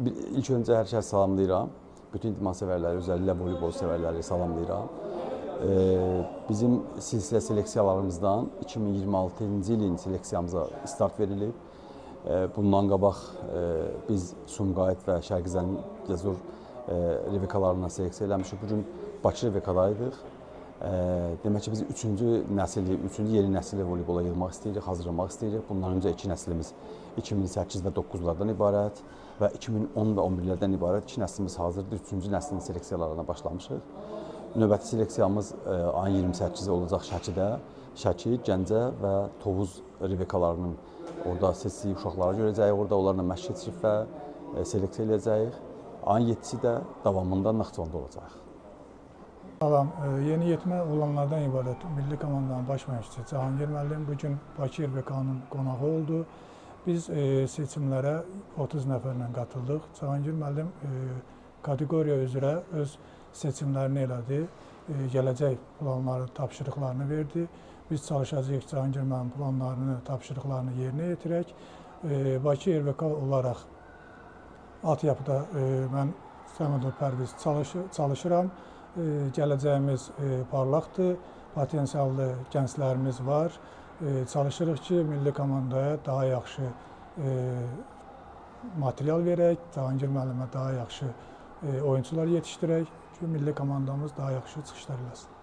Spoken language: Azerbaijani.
İlk öncə hər kəs salamlayıram. Bütün idman sevərləri, özəlliklə voleybol sevərləri salamlayıram. Bizim silsilə seleksiyalarımızdan 2026-cı ilin seleksiyamıza start verilib. Bundan qabaq biz Sumqayıt və Şərqi Zəngəzur Revekalarından seleksiya eləmişik. Bugün Bakı Revekadaydıq. Demək ki, biz üçüncü yeni nəsilli voleybola yığmaq istəyirik, hazırlamaq istəyirik. Bundan öncə iki nəslimiz 2008 və 9-lardan ibarət və 2010 və 11-lərdən ibarət iki nəslimiz hazırdır. Üçüncü nəslin seleksiyalarına başlamışıq. Növbəti seleksiyamız ayın 28-i olacaq Şəkidə. Şəki, Gəncə və Tovuz Revekalarının orada seçdiyi uşaqları görəcəyik. Orada onlarla məşq keçirib və seleksiya edəcəyik. Ayın 7-si də davamında Naxçıvanda olacaq. Salam, yeniyetmə olanlardan ibarət milli komandanın baş məşqçisi Cahangir müəllim bugün Bakı RBK-nın qonağı oldu. Biz seçimlərə 30 nəfərlə qatıldıq. Cahangir müəllim kateqoriya üzrə öz seçimlərini elədi, gələcək planları, tapşırıqlarını verdi. Biz çalışacağıq Cahangir müəllim planlarını, tapşırıqlarını yerinə yetirək. Bakı RBK olaraq altyapıda mən Səmədov Pərviz çalışıram. Gələcəyimiz parlaqdır, potensiallı gənclərimiz var. Çalışırıq ki, milli komandaya daha yaxşı material verək, Cahangir müəllimə daha yaxşı oyunçular yetişdirək ki, milli komandamız daha yaxşı çıxışlar eləsin.